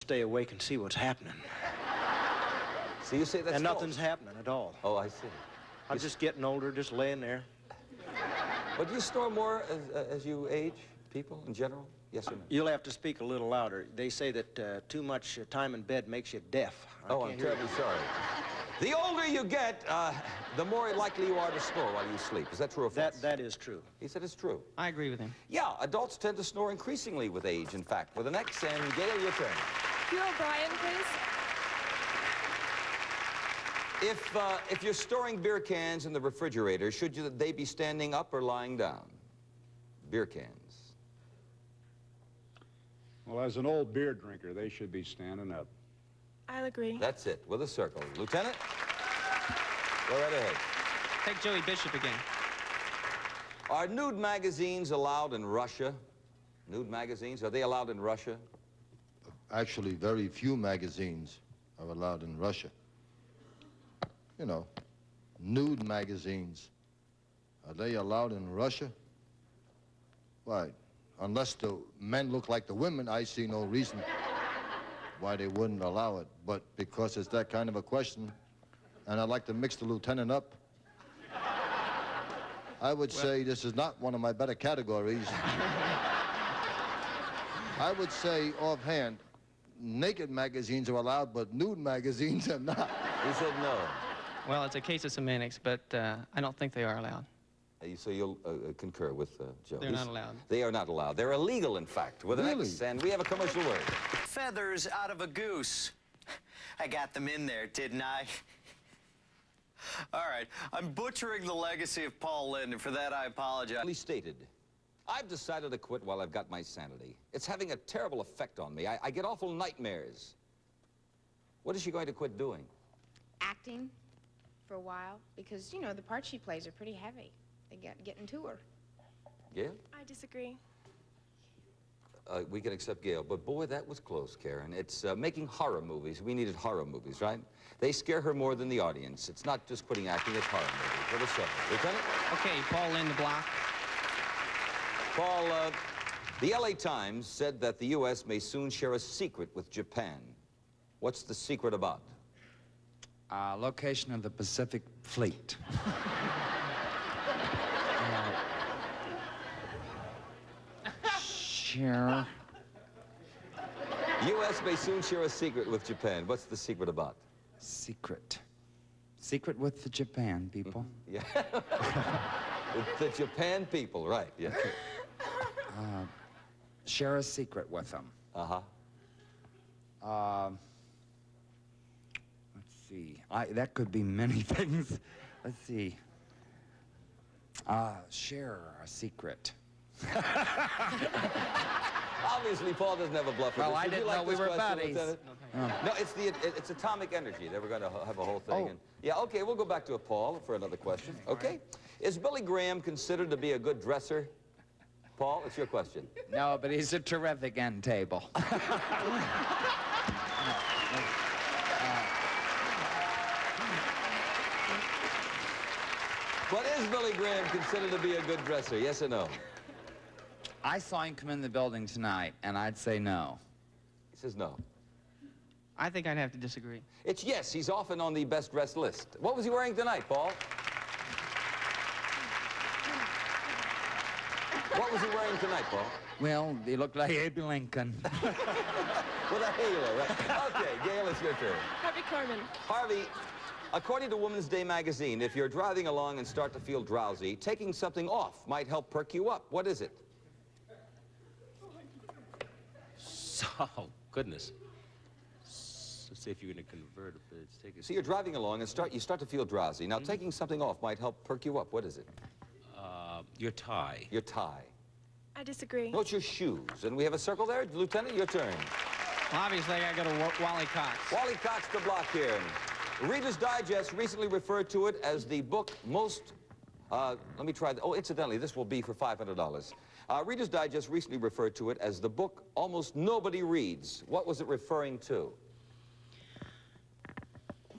stay awake and see what's happening. So you say that's And false. nothing's happening at all. Oh, I see. I'm just getting older, just laying there. But do you snore more as you age, people in general? Yes or no? You'll have to speak a little louder. They say that too much time in bed makes you deaf. Oh, I'm terribly sorry. The older you get, the more likely you are to snore while you sleep. Is that true or false? That is true. He said it's true. I agree with him. Yeah, adults tend to snore increasingly with age, in fact. With the next, and Gail, your turn. Hugh O'Brien, please. If you're storing beer cans in the refrigerator, should they be standing up or lying down? Beer cans. Well, as an old beer drinker, they should be standing up. I'll agree. That's it, with a circle. Lieutenant, go right ahead. Take Joey Bishop again. Are nude magazines allowed in Russia? Nude magazines, are they allowed in Russia? Actually, very few magazines are allowed in Russia. You know, nude magazines. Are they allowed in Russia? Why? Unless the men look like the women, I see no reason why they wouldn't allow it. But because it's that kind of a question, and I'd like to mix the lieutenant up, I would say this is not one of my better categories. I would say offhand, naked magazines are allowed, but nude magazines are not. He said no. Well, it's a case of semantics, but I don't think they are allowed. So you'll concur with Joe? They're not allowed. They are not allowed. They're illegal, in fact. With Really? X, and we have a commercial word. Feathers out of a goose. I got them in there, didn't I? All right, I'm butchering the legacy of Paul Lynde, and for that I apologize. Stated, I've decided to quit while I've got my sanity. It's having a terrible effect on me. I get awful nightmares. What is she going to quit doing? Acting for a while, because, you know, the parts she plays are pretty heavy. They get into her. Gail? I disagree. We can accept Gail, but boy, that was close, Karen. It's making horror movies. We needed horror movies, right? They scare her more than the audience. It's not just quitting acting, it's horror movies. What is that? Lieutenant? Okay, Paul Lynde, the block. Paul, the LA Times said that the U.S. may soon share a secret with Japan. What's the secret about? Location of the Pacific Fleet. Share. U.S. may soon share a secret with Japan. What's the secret about? Secret. Secret with the Japan people. Yeah. the Japan people, right, yeah. Share a secret with them. Uh-huh. Let's see. That could be many things. Let's see. Share a secret. Obviously, Paul doesn't have a bluff. Well, I Would you didn't like know we this were question, buddies. Lieutenant? No, it's atomic energy. They were going to have a whole thing. Oh. And, yeah, okay, we'll go back to Paul for another question. Okay. Is Billy Graham considered to be a good dresser? Paul, it's your question. No, but he's a terrific end table. But is Billy Graham considered to be a good dresser? Yes or no? I saw him come in the building tonight, and I'd say no. He says no. I think I'd have to disagree. It's yes. He's often on the best dressed list. What was he wearing tonight, Paul? What was he wearing tonight, Paul? Well, he looked like Abe Lincoln. With a halo, right? Okay, Gail, it's your turn. Harvey Korman. Harvey, according to Woman's Day magazine, if you're driving along and start to feel drowsy, taking something off might help perk you up. What is it? Oh, goodness. Let's see if you're going to convert it. Let's take it. So you're driving along and you start to feel drowsy. Now, taking something off might help perk you up. What is it? Your tie. Your tie. I disagree. No, it's your shoes. And we have a circle there. Lieutenant, your turn. Well, obviously, I got to go to Wally Cox. Wally Cox, the block here. Reader's Digest recently referred to it as the book most... let me try... Oh, incidentally, this will be for $500. Reader's Digest recently referred to it as the book almost nobody reads. What was it referring to?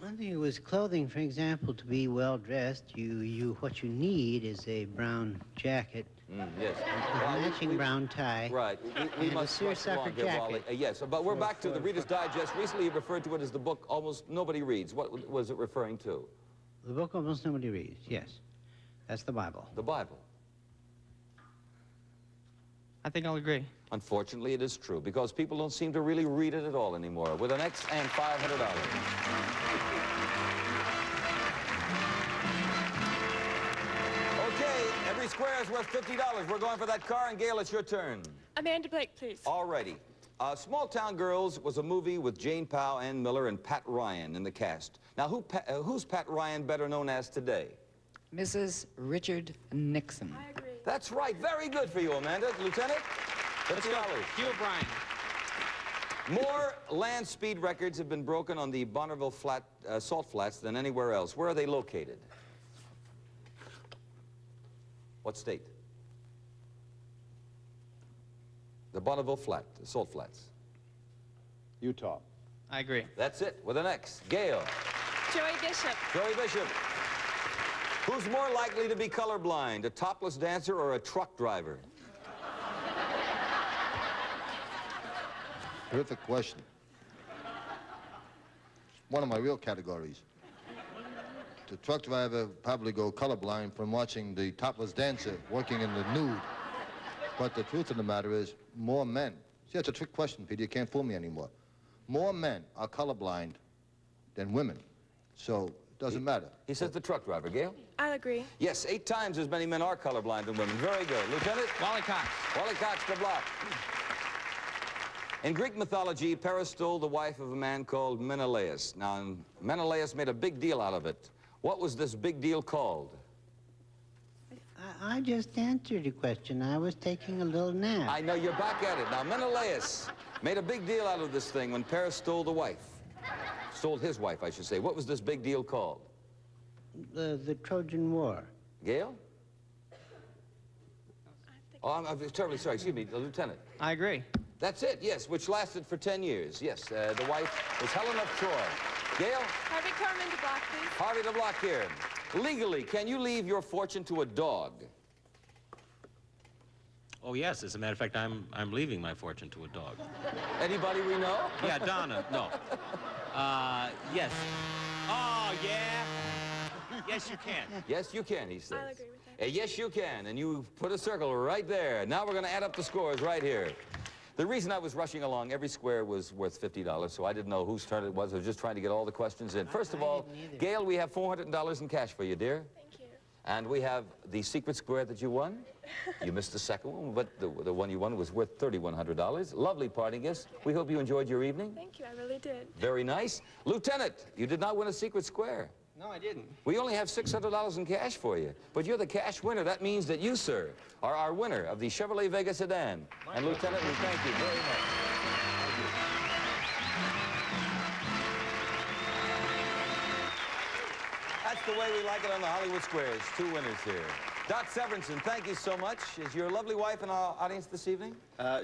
I think it was clothing, for example, to be well dressed. What you need is a brown jacket Yes. Matching brown tie. Right. We and must a rush along seersucker here, Wally. jacket. Yes, but we're back to the Reader's Digest. Recently, you referred to it as the book almost nobody reads. What was it referring to? The book almost nobody reads, yes. That's the Bible. The Bible. I think I'll agree. Unfortunately, it is true, because people don't seem to really read it at all anymore, with an X and $500. Okay, every square is worth $50. We're going for that car, and Gail, it's your turn. Amanda Blake, please. All righty. Small Town Girls was a movie with Jane Powell, Ann Miller, and Pat Ryan in the cast. Now, who's Pat Ryan better known as today? Mrs. Richard Nixon. I agree. That's right. Very good for you, Amanda. Lieutenant? Let's go. Hugh O'Brien. More land speed records have been broken on the Bonneville Salt Flats than anywhere else. Where are they located? What state? The Bonneville Salt Flats. Utah. I agree. That's it, with an X. Gail. Joey Bishop. Joey Bishop. Who's more likely to be colorblind, a topless dancer or a truck driver? Terrific question. One of my real categories. The truck driver probably go colorblind from watching the topless dancer working in the nude. But the truth of the matter is, more men. See, that's a trick question, Peter. You can't fool me anymore. More men are colorblind than women. So it doesn't matter. He says the truck driver. Gail? I'll agree. Yes, 8 times as many men are colorblind than women. Very good. Lieutenant? Wally Cox. Wally Cox, the block. In Greek mythology, Paris stole the wife of a man called Menelaus. Now, Menelaus made a big deal out of it. What was this big deal called? I just answered your question. I was taking a little nap. I know, you're back at it. Now, Menelaus made a big deal out of this thing when Paris stole the wife. Stole his wife, I should say. What was this big deal called? The Trojan War. Gail? Oh, I'm terribly sorry. Excuse me, Lieutenant. I agree. That's it, yes, which lasted for 10 years. Yes, the wife was Helen of Troy. Gail? Harvey Corman to block, please. Harvey the block here. Legally, can you leave your fortune to a dog? Oh, yes. As a matter of fact, I'm leaving my fortune to a dog. Anybody we know? Yeah, Donna. No. Yes. Oh, yeah. Yes, you can. Yes, you can, he says. I'll agree with that. Yes, you can, and you put a circle right there. Now we're going to add up the scores right here. The reason I was rushing along, every square was worth $50, so I didn't know whose turn it was. I was just trying to get all the questions in. First of all, Gail, we have $400 in cash for you, dear. Thank you. And we have the secret square that you won. You missed the second one, but the one you won was worth $3,100. Lovely parting gifts. We hope you enjoyed your evening. Thank you. I really did. Very nice. Lieutenant, you did not win a secret square. No, I didn't. We only have $600 in cash for you, but you're the cash winner. That means that you, sir, are our winner of the Chevrolet Vega sedan. And Lieutenant, we thank you very much. That's the way we like it on the Hollywood Squares. 2 winners here. Dot Severinsen, thank you so much. Is your lovely wife in our audience this evening?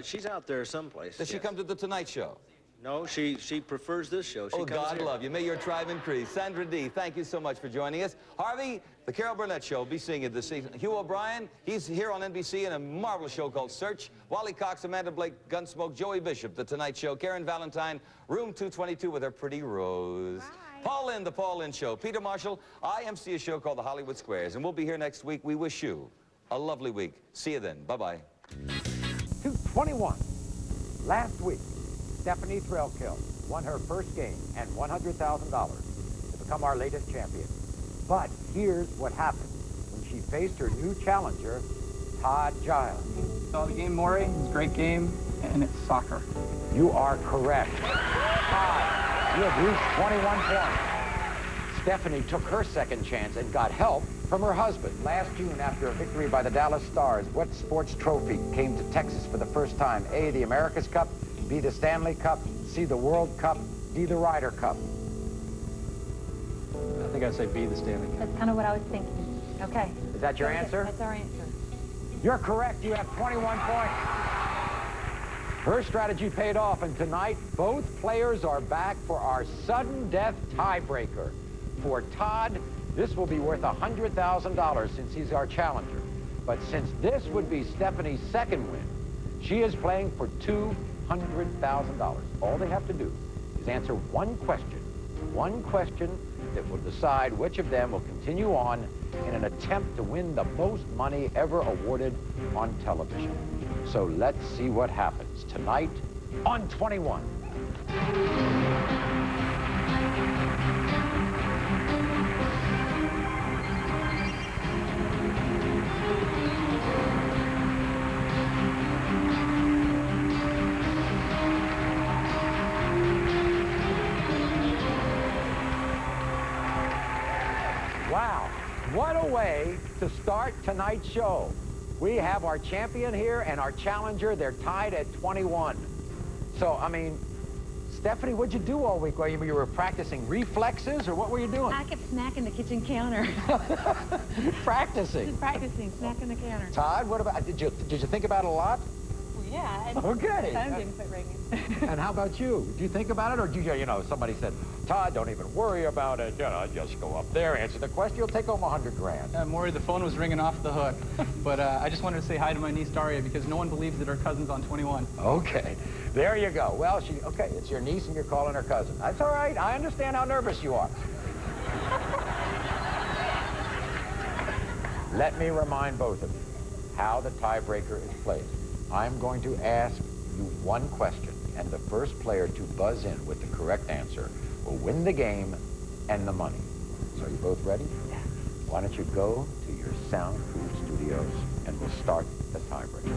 She's out there someplace. Does she come to the Tonight Show? No, she prefers this show. She Oh, comes God here. love you. May your tribe increase. Sandra D., thank you so much for joining us. Harvey, the Carol Burnett Show, will be seeing you this season. Hugh O'Brien, he's here on NBC in a marvelous show called Search. Wally Cox, Amanda Blake, Gunsmoke, Joey Bishop, The Tonight Show, Karen Valentine, Room 222 with her pretty Rose. Bye. Paul Lynde, The Paul Lynde Show. Peter Marshall, I MC a show called The Hollywood Squares, and we'll be here next week. We wish you a lovely week. See you then. Bye-bye. 221. Last week, Stephanie Threlkill won her first game and $100,000 to become our latest champion. But here's what happened when she faced her new challenger, Todd Giles. Saw the game, Maury. It was a great game, and it's soccer. You are correct. Todd, you have reached 21 points. Stephanie took her second chance and got help from her husband. Last June, after a victory by the Dallas Stars, what sports trophy came to Texas for the first time? A, the America's Cup, B, the Stanley Cup, C, the World Cup, D, the Ryder Cup. I think I'd say B, the Stanley Cup. That's kind of what I was thinking. Okay. Is that your answer? That's our answer. You're correct. You have 21 points. Her strategy paid off, and tonight, both players are back for our sudden death tiebreaker. For Todd, this will be worth $100,000 since he's our challenger. But since this would be Stephanie's second win, she is playing for $200,000. All they have to do is answer one question that will decide which of them will continue on in an attempt to win the most money ever awarded on television. So let's see what happens tonight on 21. Wow, what a way to start tonight's show. We have our champion here and our challenger. They're tied at 21. So, I mean, Stephanie, what'd you do all week? Well, you were practicing reflexes, or what were you doing? I kept smacking the kitchen counter. Practicing. Just practicing, smacking the counter. Todd, what about, did you think about it a lot? Well, yeah. Okay. The phone didn't quit ringing. And how about you? Did you think about it, or did you know, somebody said, Todd, don't even worry about it. You know, just go up there, answer the question, you'll take home $100,000. Maury, the phone was ringing off the hook. But I just wanted to say hi to my niece, Daria, because no one believes that her cousin's on 21. Okay, there you go. Well, okay, it's your niece and you're calling her cousin. That's all right. I understand how nervous you are. Let me remind both of you how the tiebreaker is played. I'm going to ask you one question, and the first player to buzz in with the correct answer will win the game and the money. So are you both ready? Yeah. Why don't you go to your soundproof studios, and we'll start the tiebreaker.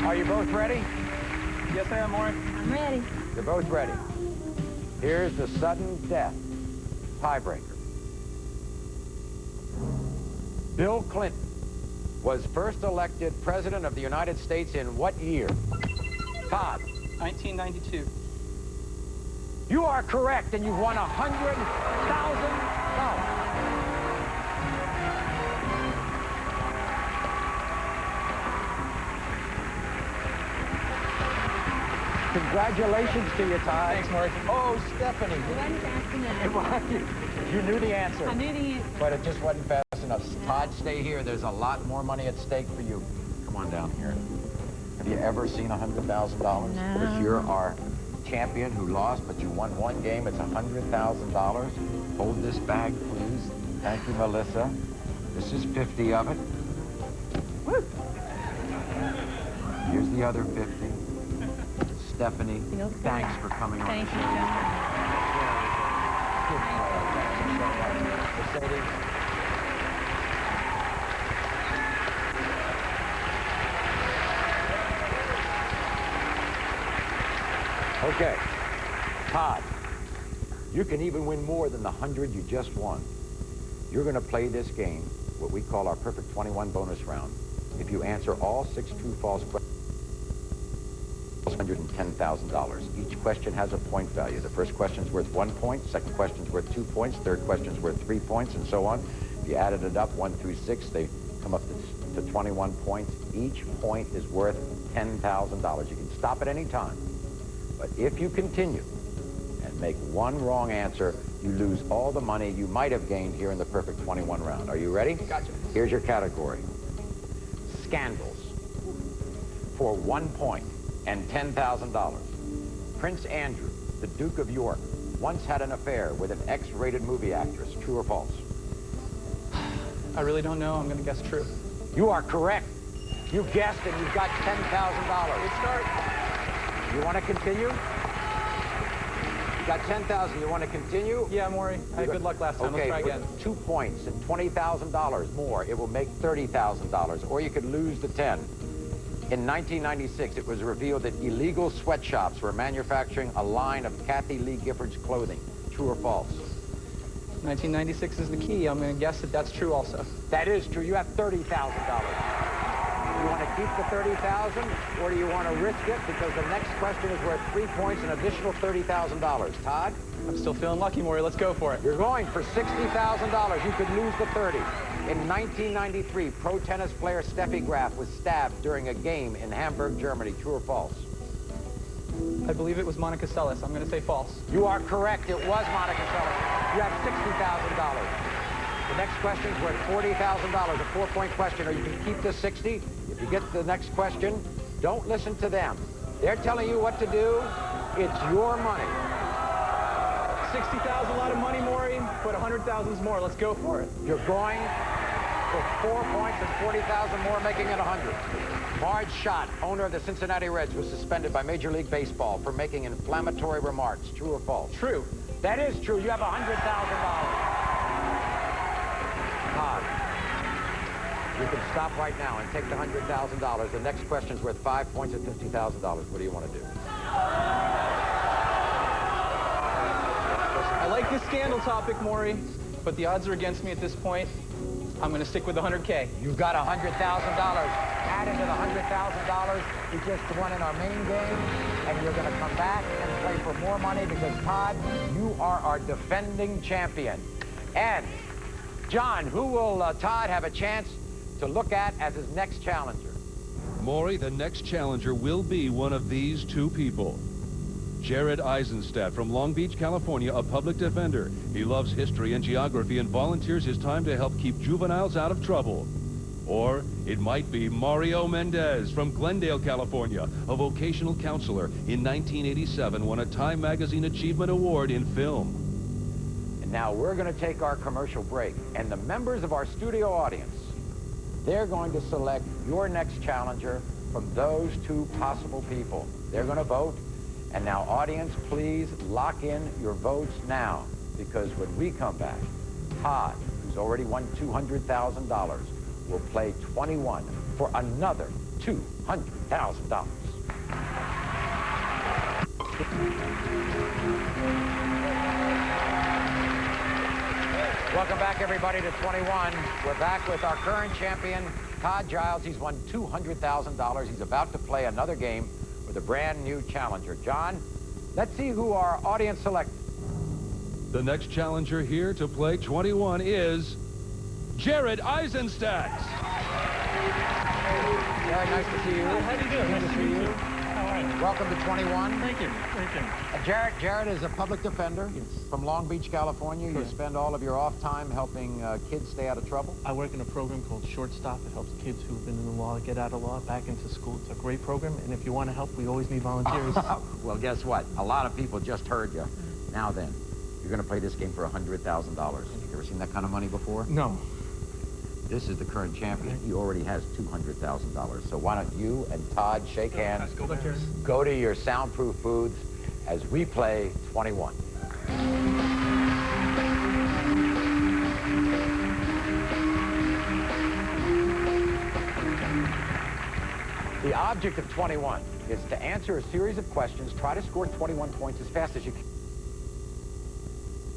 Are you both ready? Yes, I am, Maury. I'm ready. You're both ready. Here's the sudden death tiebreaker. Bill Clinton was first elected President of the United States in what year? Todd. 1992. You are correct, and you've won $100,000. Congratulations to you, Todd. Thanks, Maury. Oh, Stephanie. It wasn't fast enough. You knew the answer. I knew the answer. But it just wasn't fast enough. Todd, stay here. There's a lot more money at stake for you. Come on down here. Have you ever seen $100,000? No. If you're our champion who lost, but you won one game, it's $100,000. Hold this bag, please. Thank you, Melissa. This is 50 of it. Woo. Here's the other 50. Stephanie, Feels good. thanks for coming on the Thank show. you, John. Mercedes. Okay, Todd, you can even win more than the 100 you just won. You're going to play this game, what we call our Perfect 21 bonus round. If you answer all 6 true-false questions, $110,000. Each question has a point value. The first question's worth 1 point, second question's worth 2 points, third question's worth 3 points, and so on. If you added it up, 1 through 6, they come up to 21 points. Each point is worth $10,000. You can stop at any time. But if you continue and make one wrong answer, you lose all the money you might have gained here in the Perfect 21 round. Are you ready? Gotcha. Here's your category. Scandals. For 1 point and $10,000. Prince Andrew, the Duke of York, once had an affair with an X-rated movie actress. True or false? I really don't know. I'm going to guess true. You are correct. You guessed, and you've got $10,000. Good start. You want to continue? You got $10,000. You want to continue? Yeah, Maury. I had good luck last time. Okay, Let's try again. 2 points and $20,000 more. It will make $30,000, or you could lose the 10. In 1996, it was revealed that illegal sweatshops were manufacturing a line of Kathy Lee Gifford's clothing. True or false? 1996 is the key. I'm going to guess that that's true also. That is true. You have $30,000. Do you want to keep the $30,000, or do you want to risk it? Because the next question is worth 3 points, an additional $30,000. Todd? I'm still feeling lucky, Maury. Let's go for it. You're going for $60,000. You could lose the 30. In 1993, pro tennis player Steffi Graf was stabbed during a game in Hamburg, Germany. True or false? I believe it was Monica Seles. I'm going to say false. You are correct. It was Monica Seles. You have $60,000. The next question's worth $40,000, a 4-point question, or you can keep the 60. If you get the next question, don't listen to them. They're telling you what to do. It's your money. 60,000, a lot of money, Maury, but 100,000 is more. Let's go for it. You're going for 4 points and 40,000 more, making it 100. Marge Schott, owner of the Cincinnati Reds, was suspended by Major League Baseball for making inflammatory remarks. True or false? True. That is true. You have $100,000. Todd, you can stop right now and take the $100,000. The next question's worth 5 points and $50,000. What do you want to do? I like this scandal topic, Maury, but the odds are against me at this point. I'm going to stick with the 100K. You've got $100,000. Add into the $100,000 you just won in our main game, and you're going to come back and play for more money because, Todd, you are our defending champion. And, John, who will Todd have a chance to look at as his next challenger? Maury, the next challenger will be one of these two people. Jared Eisenstadt from Long Beach, California, a public defender. He loves history and geography and volunteers his time to help keep juveniles out of trouble. Or it might be Mario Mendez from Glendale, California, a vocational counselor. In 1987, won a Time Magazine Achievement Award in film. And now we're going to take our commercial break, and the members of our studio audience, they're going to select your next challenger from those two possible people. They're going to vote. And now, audience, please lock in your votes now, because when we come back, Todd, who's already won $200,000, will play 21 for another $200,000. Welcome back, everybody, to 21. We're back with our current champion, Todd Giles. He's won $200,000. He's about to play another game with a brand new challenger. John, let's see who our audience selected. The next challenger here to play 21 is Jared Eisenstadt. Jared, nice to see you. How do you do? Nice to see you. How are you? Welcome to 21. Thank you. Thank you. Jared is a public defender from Long Beach, California. Correct. You spend all of your off time helping kids stay out of trouble. I work in a program called Shortstop. It helps kids who've been in the law get out of law back into school. It's a great program, and if you want to help, we always need volunteers. Well, guess what? A lot of people just heard you. Now then, you're going to play this game for $100,000. You ever seen that kind of money before? No. This is the current champion. He already has $200,000. So why don't you and Todd shake hands, go to your soundproof booths as we play 21. The object of 21 is to answer a series of questions, try to score 21 points as fast as you can.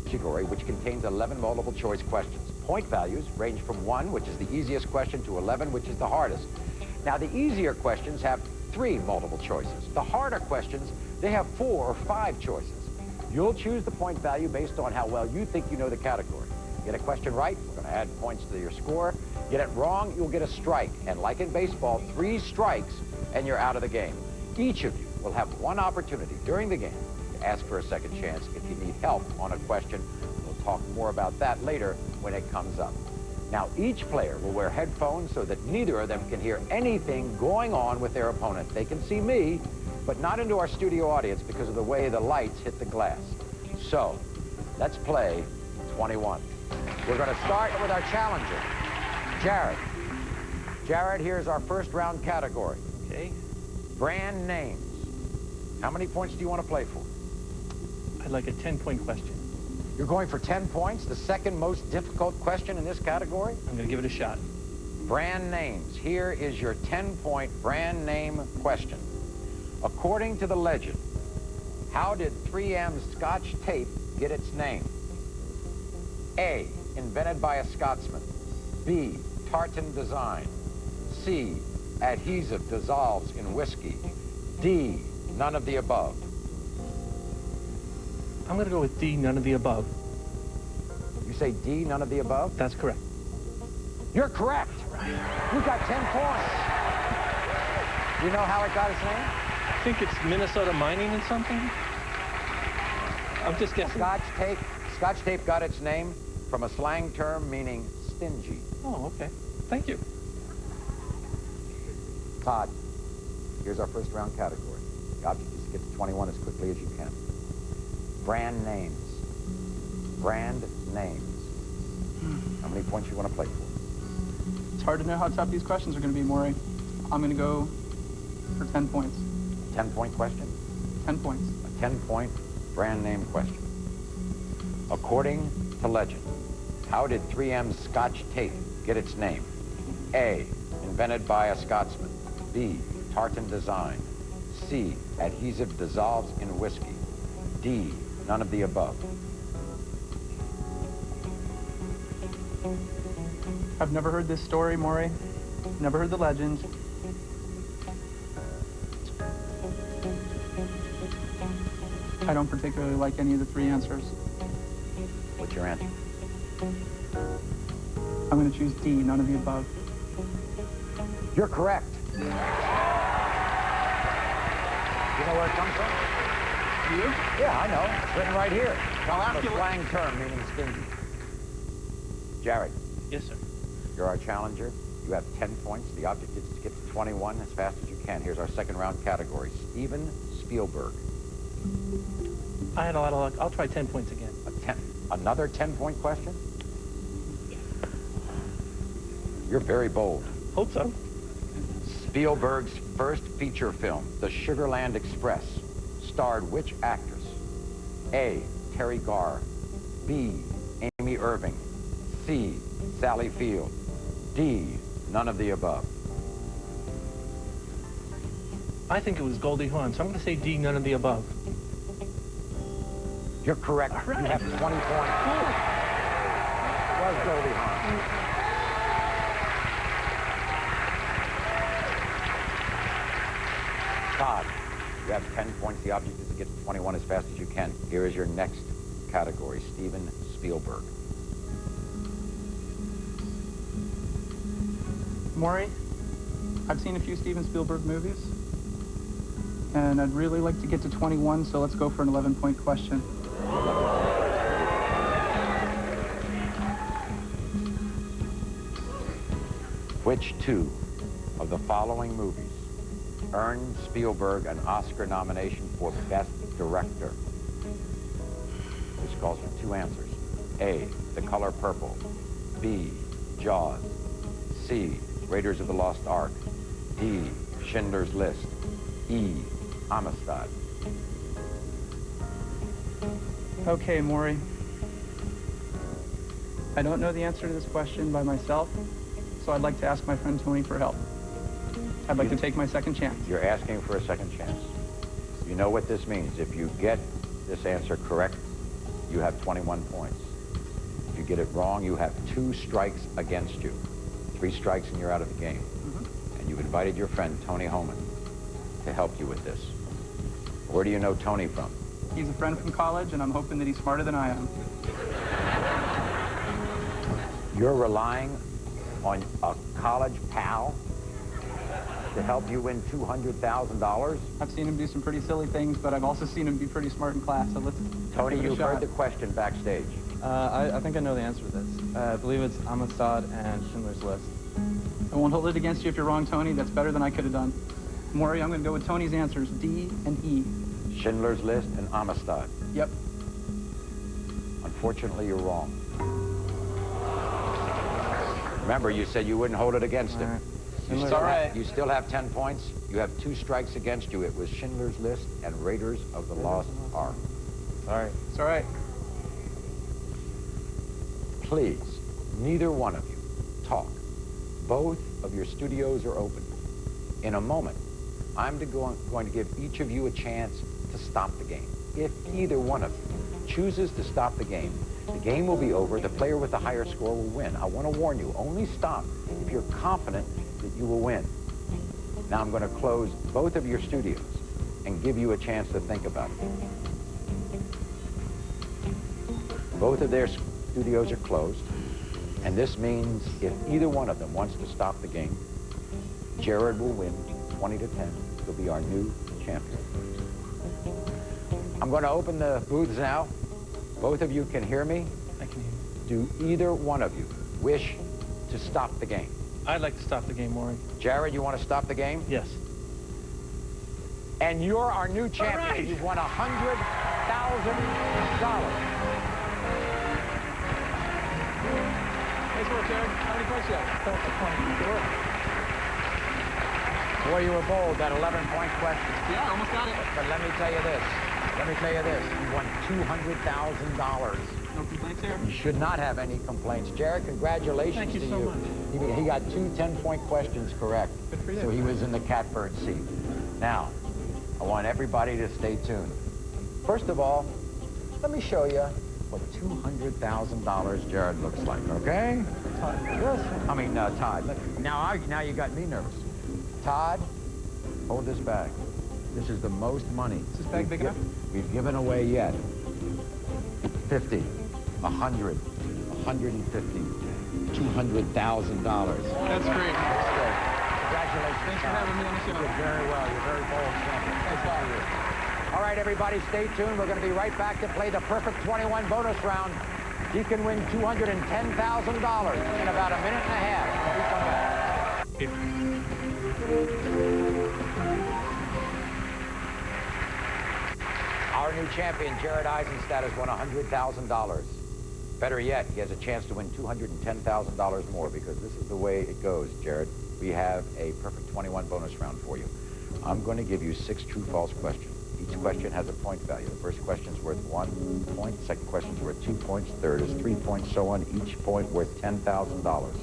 Category, which contains 11 multiple choice questions. Point values range from 1, which is the easiest question, to 11, which is the hardest. Now, the easier questions have 3 multiple choices. The harder questions, they have 4 or 5 choices. You'll choose the point value based on how well you think you know the category. Get a question right, we're going to add points to your score. Get it wrong, you'll get a strike. And like in baseball, 3 strikes and you're out of the game. Each of you will have one opportunity during the game to ask for a second chance if you need help on a question. We'll talk more about that later when it comes up. Now, each player will wear headphones so that neither of them can hear anything going on with their opponent. They can see me, but not into our studio audience because of the way the lights hit the glass. So, let's play 21. We're going to start with our challenger, Jared. Jared, here's our first round category. Okay. Brand names. How many points do you want to play for? I'd like a 10-point question. You're going for 10 points, the second most difficult question in this category? I'm going to give it a shot. Brand names. Here is your 10-point brand name question. According to the legend, how did 3M Scotch tape get its name? A, invented by a Scotsman. B, tartan design. C, adhesive dissolves in whiskey. D, none of the above. I'm going to go with D, none of the above. You say D, none of the above? That's correct. You're correct. You got 10 points. You know how it got its name? I think it's Minnesota mining and something. I'm just guessing. Scotch tape got its name from a slang term meaning stingy. Oh, okay. Thank you. Todd, here's our first round category. The object is to get to 21 as quickly as you can. Brand names. Brand names. How many points you want to play for? It's hard to know how tough these questions are going to be, Maury. I'm going to go for 10 points. 10-point question? 10 points. A 10-point brand name question. According to legend, how did 3M's Scotch tape get its name? A, invented by a Scotsman. B, tartan design. C, adhesive dissolves in whiskey. D, none of the above. I've never heard this story, Maury. Never heard the legend. I don't particularly like any of the three answers. What's your answer? I'm going to choose D, none of the above. You're correct. You know where it comes from? You? Yeah, I know. It's written right here. It's a slang term meaning stingy. Jared. Yes, sir. You're our challenger. You have 10 points. The object is to get to 21 as fast as you can. Here's our second round category. Steven Spielberg. I had a lot of luck. I'll try 10 points again. Another 10-point question? You're very bold. Hope so. Spielberg's first feature film, The Sugarland Express, starred which actress? A, Terry Garr. B, Amy Irving. C, Sally Field. D, none of the above. I think it was Goldie Hawn, so I'm going to say D, none of the above. You're correct. All right. You have 20 points. Cool. It was Goldie Hawn. Todd, you have 10 points. The object is to get to 21 as fast as you can. Here is your next category, Steven Spielberg. Maury, I've seen a few Steven Spielberg movies, and I'd really like to get to 21, so let's go for an 11-point question. Which two of the following movies earned Spielberg an Oscar nomination for Best Director? This calls for two answers. A, The Color Purple. B, Jaws. C, Raiders of the Lost Ark. D, Schindler's List. E, Amistad. Okay, Maury. I don't know the answer to this question by myself, so I'd like to ask my friend Tony for help. I'd like to take my second chance. You're asking for a second chance. You know what this means. If you get this answer correct, you have 21 points. If you get it wrong, you have 2 strikes against you. 3 strikes and you're out of the game. And you've invited your friend, Tony Homan, to help you with this. Where do you know Tony from? He's a friend from college, and I'm hoping that he's smarter than I am. You're relying on a college pal to help you win $200,000? I've seen him do some pretty silly things, but I've also seen him be pretty smart in class, so let's Tony, give it a you've shot. heard the question backstage. I think I know the answer to this. I believe it's Amistad and Schindler's List. I won't hold it against you if you're wrong, Tony. That's better than I could have done. Maury, I'm going to go with Tony's answers, D and E. Schindler's List and Amistad. Yep. Unfortunately, you're wrong. Remember, you said you wouldn't hold it against him. You still have 10 points. You have 2 strikes against you. It was Schindler's List and Raiders of the Lost Ark. Sorry. It's all right. Please, neither one of you talk. Both of your studios are open. In a moment, I'm going to give each of you a chance to stop the game. If either one of you chooses to stop the game will be over. The player with the higher score will win. I want to warn you, only stop if you're confident that you will win. Now I'm going to close both of your studios and give you a chance to think about it. Both of their studios are closed, and this means if either one of them wants to stop the game, Jared will win 20 to 10. He'll be our new champion. I'm going to open the booths now. Both of you can hear me. I can hear you. Do either one of you wish to stop the game? I'd like to stop the game, Maury. Jared, you want to stop the game? Yes. And you're our new champion. Right. You've won $100,000. Nice work, Jared. How many points you have? Boy, you were bold, that 11-point question. Yeah, I almost got it. But let me tell you this. You won $200,000. No complaints here? You should not have any complaints. Jared, congratulations Thank you to so you. much. He got 2 10-point questions correct. Good for you. So he was in the catbird seat. Now, I want everybody to stay tuned. First of all, let me show you what $200,000 Jared looks like, okay? Todd. Yes. I mean, Todd. Now you got me nervous. Todd, hold this bag. This is the most money Is this bag big enough? we've given away yet. 50, 100, 150, $200,000. That's great. Congratulations. Thanks for having me on the show. You did very well. You're very bold, champion. Thanks, Todd. All right, everybody, stay tuned. We're going to be right back to play the Perfect 21 bonus round. You can win $210,000 in about a minute and a half. When we come back. Our new champion, Jared Eisenstadt, has won $100,000. Better yet, he has a chance to win $210,000 more, because this is the way it goes, Jared. We have a Perfect 21 bonus round for you. I'm going to give you 6 true-false questions. Each question has a point value. The first question's worth 1 point, second question's worth 2 points, third is 3 points, so on, each point worth $10,000.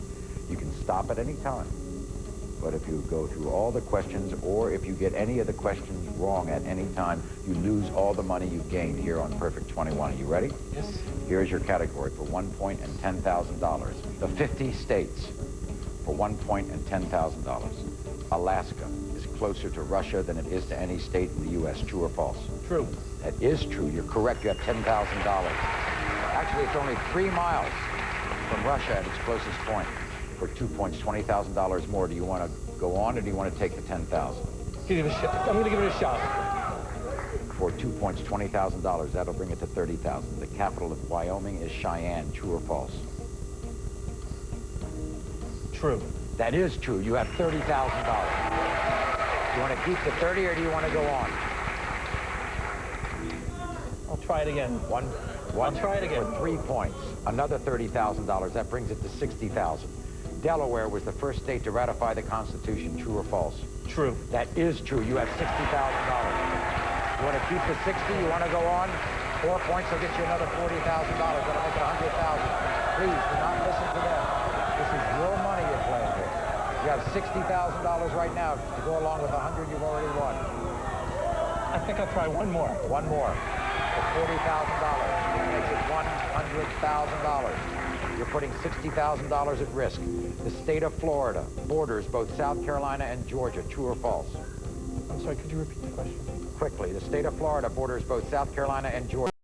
You can stop at any time. But if you go through all the questions, or if you get any of the questions wrong at any time, you lose all the money you've gained here on Perfect 21. Are you ready? Yes. Here's your category for 1 point and $10,000. The 50 states for 1 point and $10,000. Alaska is closer to Russia than it is to any state in the U.S. True or false? True. That is true. You're correct. You have $10,000. Actually, it's only 3 miles from Russia at its closest point. For 2 points, $20,000 more. Do you want to go on, or do you want to take the $10,000? Give it a shot. I'm going to give it a shot. For 2 points, $20,000. That'll bring it to $30,000. The capital of Wyoming is Cheyenne. True or false? True. That is true. You have $30,000. Do you want to keep the 30, or do you want to go on? I'll try it again. I'll try it again. For 3 points, another $30,000. That brings it to $60,000. Delaware was the first state to ratify the Constitution. True or false? True. That is true. You have $60,000. You want to keep the 60? You want to go on? 4 points will get you another $40,000. That'll make it $100,000. Please do not listen to them. This is your money you're playing with. You have $60,000 right now to go along with 100 you've already won. I think I'll try one more. One more for $40,000. Makes it $100,000. You're putting $60,000 at risk. The state of Florida borders both South Carolina and Georgia. True or false? I'm sorry, could you repeat the question? Quickly, the state of Florida borders both South Carolina and Georgia.